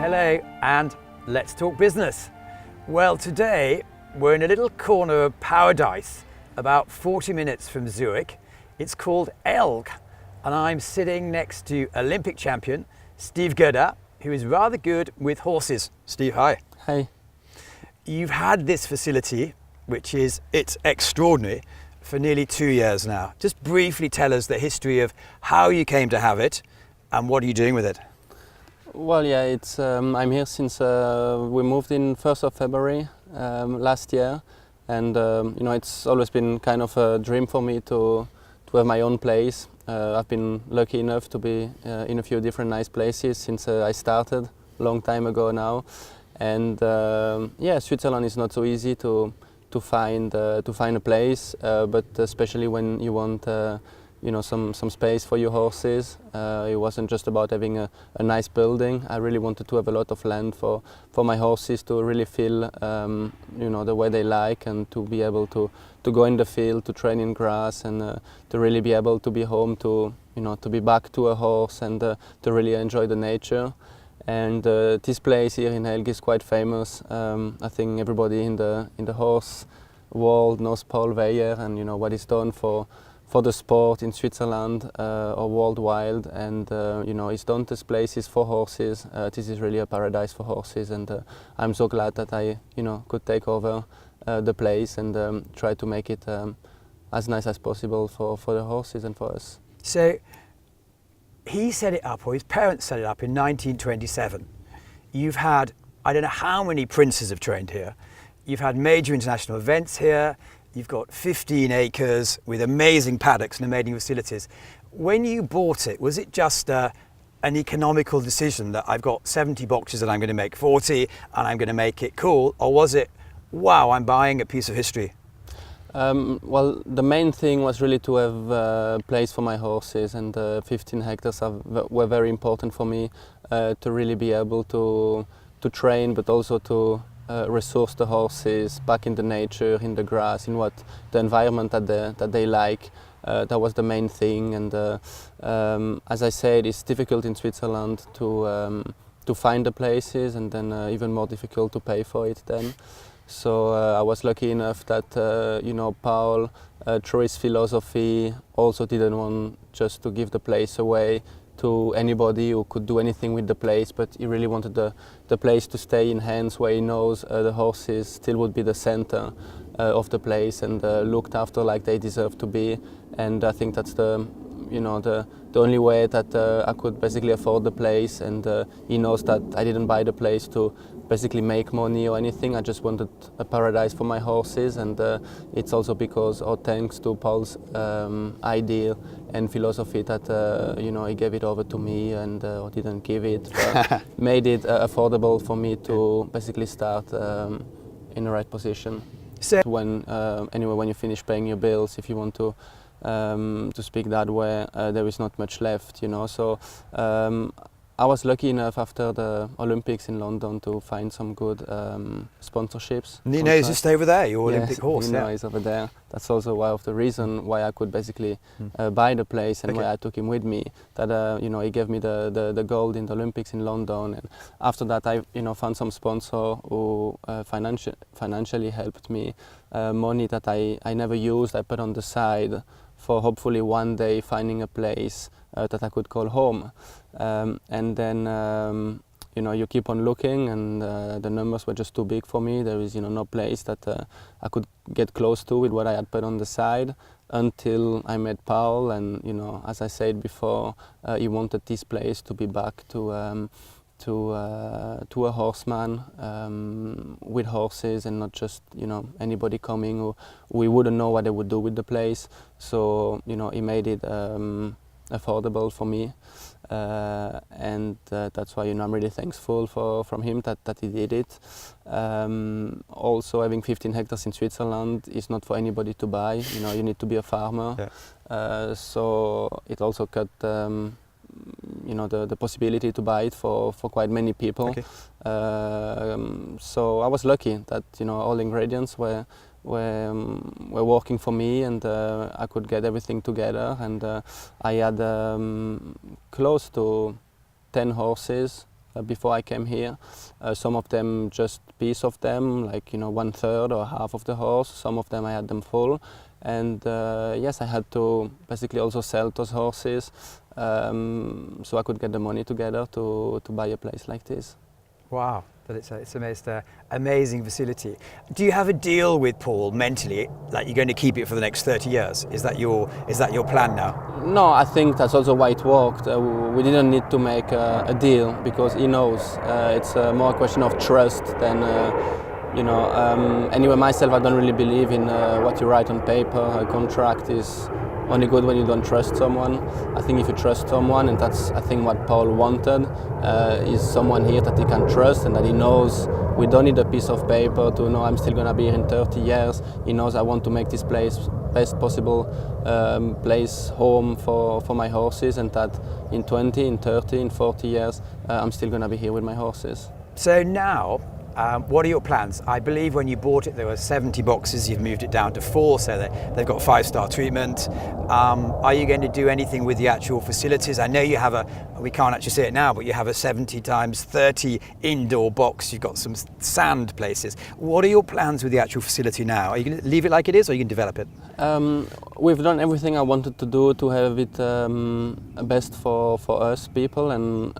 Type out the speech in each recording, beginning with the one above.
Hello, and let's talk business. Well, today we're in a little corner of paradise about 40 minutes from Zurich. It's called Elg, and I'm sitting next to Olympic champion Steve Guerdat, who is rather good with horses. Steve, hi. Hi. You've had this facility, it's extraordinary, for nearly 2 years now. Just briefly tell us the history of how you came to have it and what are you doing with it? Well, yeah, I'm here since we moved in 1st of February last year, and it's always been kind of a dream for me to have my own place. I've been lucky enough to be in a few different nice places since I started a long time ago now, and Switzerland is not so easy to find a place, but especially when you want some space for your horses. It wasn't just about having a nice building. I really wanted to have a lot of land for my horses to really feel the way they like, and to be able to go in the field, to train in grass, and to really be able to be home, to be back to a horse, and to really enjoy the nature. And this place here in Elg is quite famous. I think everybody in the horse world knows Paul Weyer and what he's done for the sport in Switzerland or worldwide, and he's done these places for horses. This is really a paradise for horses, and I'm so glad that I could take over the place and try to make it as nice as possible for the horses and for us. So he set it up, or his parents set it up in 1927. You've had, I don't know how many princes have trained here. You've had major international events here. You've got 15 acres with amazing paddocks and amazing facilities. When you bought it, was it just an economical decision that I've got 70 boxes and I'm going to make 40 and I'm going to make it cool? Or was it, wow, I'm buying a piece of history? Well, the main thing was really to have a place for my horses, and 15 hectares were very important for me to really be able to train, but also to resource the horses back in the nature, in the grass, in the environment that they like. That was the main thing, and as I said, it's difficult in Switzerland to find the places, and then even more difficult to pay for it then. So I was lucky enough that Paul, through his philosophy, also didn't want just to give the place away to anybody who could do anything with the place, but he really wanted the place to stay in hands where he knows the horses still would be the center of the place, and looked after like they deserve to be. And I think that's the only way that I could basically afford the place, and he knows that I didn't buy the place to basically make money or anything. I just wanted a paradise for my horses, and it's also because, or thanks to Paul's idea and philosophy, that he gave it over to me, and or didn't give it, but made it affordable for me to basically start in the right position. So when you finish paying your bills, if you want to speak that way, there is not much left, So I was lucky enough after the Olympics in London to find some good sponsorships. Nino is just over there, your Olympic horse. Nino is over there. That's also one of the reasons why I could basically buy the place, and why I took him with me. That he gave me the gold in the Olympics in London, and after that I found some sponsor who financially helped me, money that I never used. I put on the side for hopefully one day finding a place that I could call home. And then you keep on looking, and the numbers were just too big for me. There is no place that I could get close to with what I had put on the side, until I met Paul. And as I said before, he wanted this place to be back to a horseman with horses, and not just anybody coming who we wouldn't know what they would do with the place. So he made it affordable for me, and that's why I'm really thankful from him that he did it. Also, having 15 hectares in Switzerland is not for anybody to buy. You need to be a farmer. Yeah. So it also cut the possibility to buy it for quite many people. Okay. So I was lucky that all ingredients were working for me, and I could get everything together, and I had close to 10 horses before I came here. Some of them just piece of them, like 1/3 or half of the horse. Some of them I had them full, and yes, I had to basically also sell those horses, so I could get the money together to buy a place like this. Wow, but it's a most amazing facility. Do you have a deal with Paul mentally, like you're going to keep it for the next 30 years? Is that your plan now? No, I think that's also why it worked. We didn't need to make a deal because he knows. It's more a question of trust than, anyway, myself, I don't really believe in what you write on paper. A contract is only good when you don't trust someone. I think if you trust someone, and that's I think what Paul wanted, is someone here that he can trust and that he knows we don't need a piece of paper to know I'm still going to be here in 30 years. He knows I want to make this place best possible place home for my horses, and that in 20, in 30, in 40 years, I'm still going to be here with my horses. So now, what are your plans? I believe when you bought it there were 70 boxes, you've moved it down to 4, so they've got 5-star treatment. Are you going to do anything with the actual facilities? I know you have we can't actually see it now, but you have a 70 times 30 indoor box, you've got some sand places. What are your plans with the actual facility now? Are you going to leave it like it is, or are you going to develop it? We've done everything I wanted to do to have it best for us people, and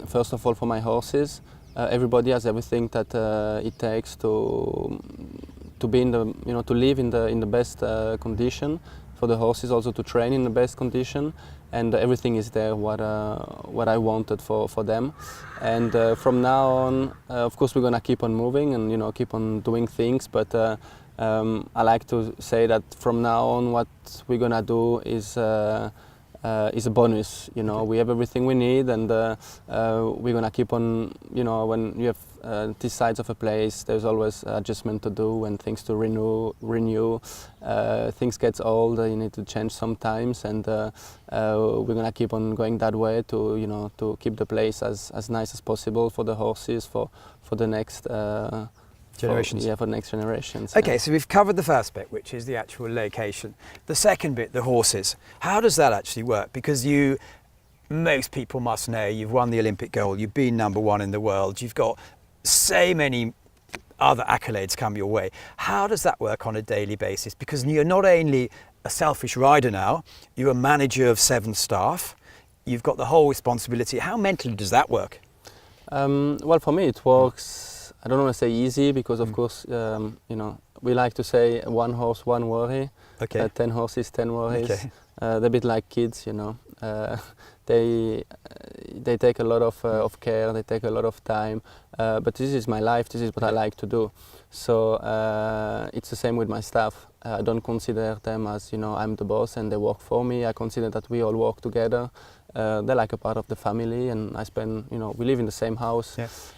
first of all for my horses. Everybody has everything that it takes to be in the to live in the best condition. For the horses also to train in the best condition, and everything is there what I wanted for them. And from now on, of course, we're gonna keep on moving and keep on doing things. But I like to say that from now on, what we're gonna do is a bonus. We have everything we need, and we're gonna keep on. When you have these sides of a place, there's always adjustment to do and things to renew. Things get old, you need to change sometimes, and we're gonna keep on going that way to to keep the place as nice as possible for the horses for the next. Generations. For the next generations. Okay, yeah. so we've covered the first bit, which is the actual location. The second bit, the horses. How does that actually work? Because most people must know, you've won the Olympic gold, you've been #1 in the world, you've got so many other accolades come your way. How does that work on a daily basis? Because you're not only a selfish rider now, you're a manager of 7 staff, you've got the whole responsibility. How mentally does that work? Well, for me it works. I don't want to say easy because, of course, we like to say 1 horse, 1 worry. Okay. 10 horses, 10 worries. Okay. They're a bit like kids, They take a lot of care. They take a lot of time. But this is my life. This is what I like to do. So it's the same with my staff. I don't consider them as I'm the boss and they work for me. I consider that we all work together. They're like a part of the family, and I spend, we live in the same house. Yes.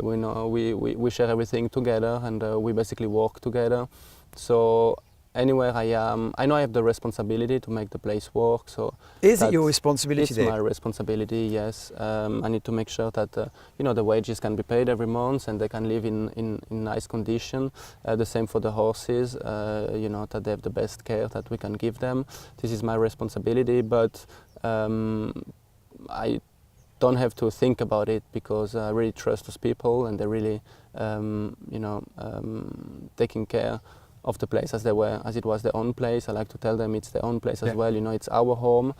We share everything together, and we basically work together. So anywhere I am, I know I have the responsibility to make the place work. So is it your responsibility? It's my responsibility. Yes. I need to make sure that the wages can be paid every month and they can live in nice condition. The same for the horses. That they have the best care that we can give them. This is my responsibility, but I don't have to think about it because I really trust those people, and they're really, taking care of the place as it was their own place. I like to tell them it's their own place as well. It's our home.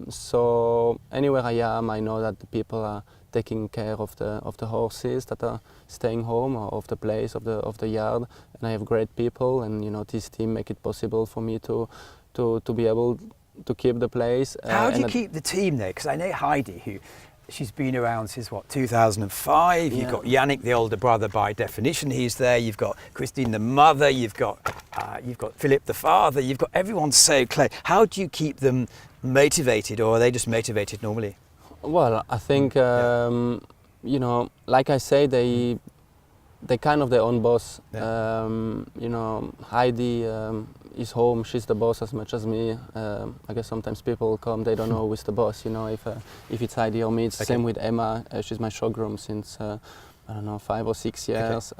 So anywhere I am, I know that the people are taking care of the horses that are staying home, or of the place, of the yard. And I have great people, and this team make it possible for me to be able to keep the place. How do you keep the team there? Because I know Heidi, she's been around since 2005. You've got Yannick, the older brother, by definition, he's there. You've got Christine, the mother. You've got Philip, the father. You've got everyone so close. How do you keep them motivated, or are they just motivated normally? Well, I think like I say, they kind of their own boss. Yeah. Heidi is home. She's the boss as much as me. I guess sometimes people come, they don't know who's the boss. If it's Heidi or me. It's the same with Emma. She's my showgroom since I don't know, 5 or 6 years.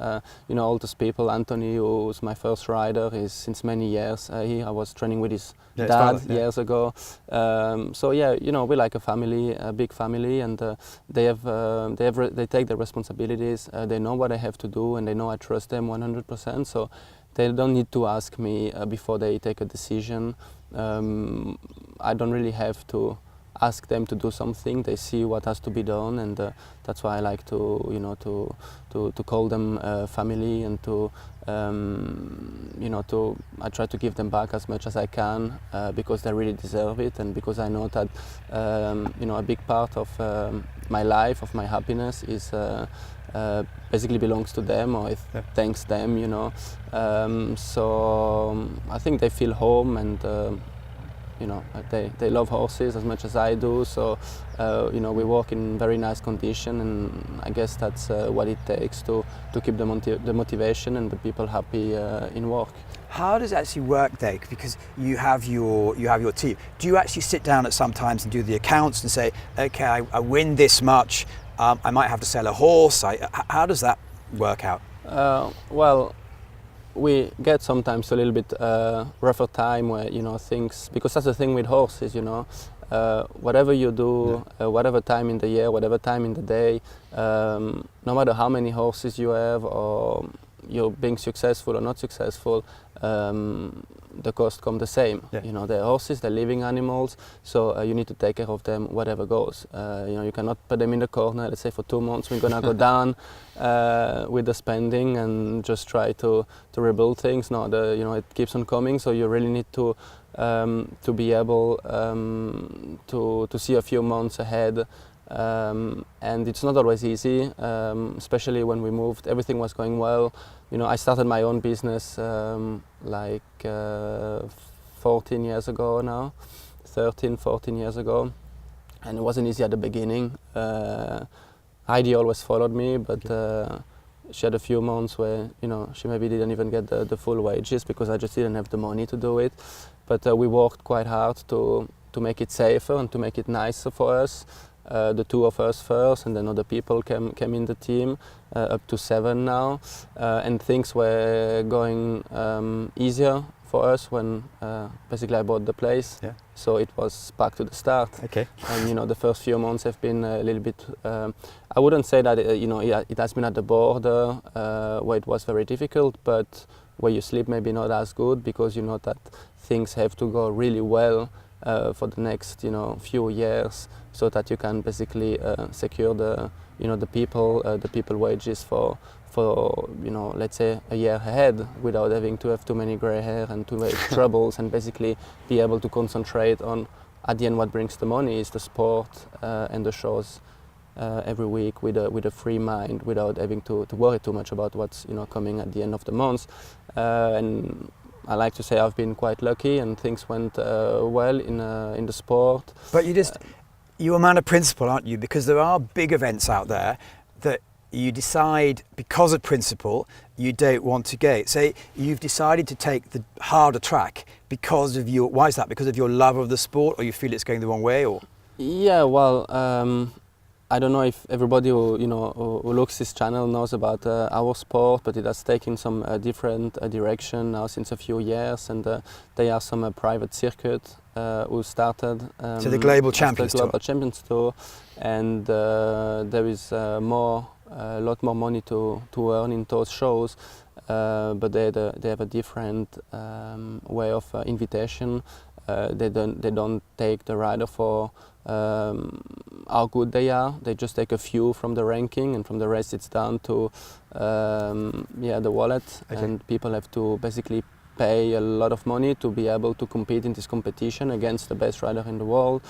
You know, all those people, Anthony, who's my first rider, is since many years. I was training with his dad years ago. So yeah, you know, we're like a family, a big family, and they take their responsibilities. They know what they have to do, and they know I trust them 100%. So they don't need to ask me before they take a decision. I don't really have to ask them to do something. They see what has to be done, and that's why I like to, you know, to call them family, and to you know, I try to give them back as much as I can, because they really deserve it, and because I know that you know, a big part of my life, of my happiness, is basically belongs to them, or thanks them, you know. So I think they feel home, and you know, they love horses as much as I do, so you know, we work in very nice condition, and I guess that's what it takes to keep the motivation and the people happy in work. How does it actually work, Dave? Because you have your team. Do you actually sit down at some times and do the accounts and say, okay, I win this much, I might have to sell a horse? How does that work out? Well, we get sometimes a little bit rougher time where, you know, things, because that's the thing with horses, you know, whatever you do, whatever time in the year, whatever time in the day, no matter how many horses you have, or you're being successful or not successful, the cost come the same. You know, they're horses, they're living animals, so you need to take care of them whatever goes. You know, you cannot put them in the corner, let's say for 2 months we're gonna go down with the spending and just try to rebuild things. No, you know, it keeps on coming, so you really need to be able to see a few months ahead. And it's not always easy, especially when we moved. Everything was going well. You know, I started my own business like 14 years ago now, 13, 14 years ago, and it wasn't easy at the beginning. Heidi always followed me, but she had a few months where, you know, she maybe didn't even get the full wages because I just didn't have the money to do it. But we worked quite hard to make it safer and to make it nicer for us. The two of us first, and then other people came in the team, up to 7 now, and things were going easier for us when basically I bought the place. So it was back to the start. And you know, the first few months have been a little bit, I wouldn't say that you know, it has been at the border where it was very difficult, but where you sleep maybe not as good, because you know that things have to go really well for the next, you know, few years, so that you can basically secure the, you know, the people wages for you know, let's say a year ahead, without having to have too many grey hair and too many troubles, and basically be able to concentrate on, at the end, what brings the money is the sport and the shows every week with a free mind, without having to worry too much about what's, you know, coming at the end of the month. And I like to say I've been quite lucky, and things went well in the sport. But you're a man of principle, aren't you? Because there are big events out there that you decide, because of principle, you don't want to go. Say you've decided to take the harder track because of your, why is that? Because of your love of the sport, or you feel it's going the wrong way, or? Yeah, well, I don't know if everybody who, you know, who looks this channel knows about our sport, but it has taken some different direction now since a few years, and there are some private circuit who started. So the Global Champions Tour. Global Champions Tour, and there is a lot more money to earn in those shows, but they have a different way of invitation. They don't take the rider for how good they are. They just take a few from the ranking, and from the rest it's down to the wallet. And people have to basically pay a lot of money to be able to compete in this competition against the best rider in the world,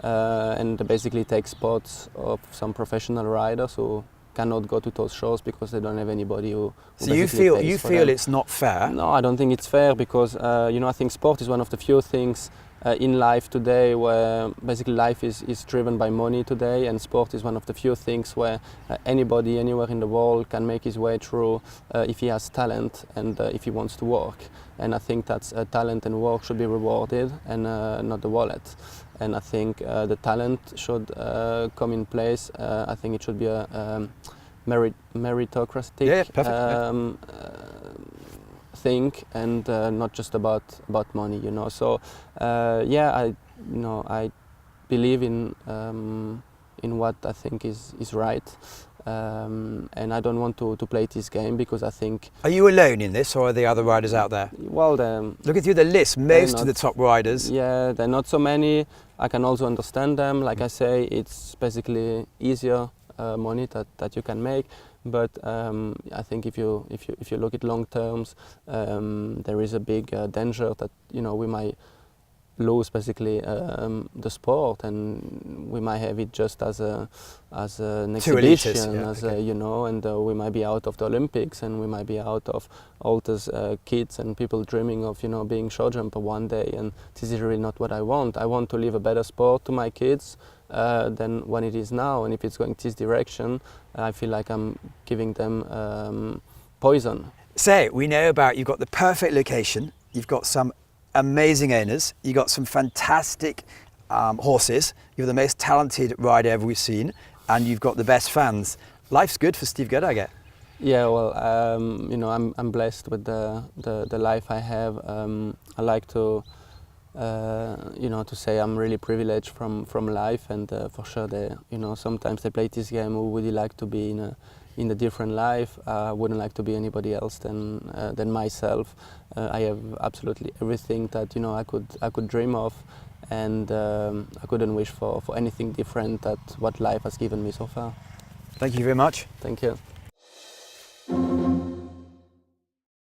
and they basically take spots of some professional riders who cannot go to those shows because they don't have anybody who so you feel it's not fair? No, I don't think it's fair, because you know, I think sport is one of the few things in life today where basically life is driven by money today, and sport is one of the few things where anybody anywhere in the world can make his way through if he has talent and if he wants to work. And I think that's talent and work should be rewarded, and not the wallet. And I think the talent should come in place. I think it should be meritocratic Yeah, perfect. thing, and not just about money, you know. So I believe in what I think is right, and I don't want to play this game because I think. Are you alone in this, or are there other riders out there? Well, Looking through the list, most of the top riders. Yeah, there are not so many. I can also understand them. Like I say, it's basically easier money that you can make. But I think if you look at long terms, there is a big danger that we might lose basically the sport, and we might have it just as an exhibition, and we might be out of the Olympics, and we might be out of all those kids and people dreaming of being short jumper one day, and this is really not what I want. I want to leave a better sport to my kids than when it is now, and if it's going this direction, I feel like I'm giving them poison. So we know about, you've got the perfect location, you've got some amazing owners, you've got some fantastic horses, you're the most talented rider ever we've seen, and you've got the best fans. Life's good for Steve Guerdat, I get. Yeah, well, I'm blessed with the life I have. I like to to say I'm really privileged from life, and for sure sometimes they play this game who would you like to be in a different life. I wouldn't like to be anybody else than myself. I have absolutely everything that I could dream of, and I couldn't wish for anything different than what life has given me so far. Thank you very much. Thank you.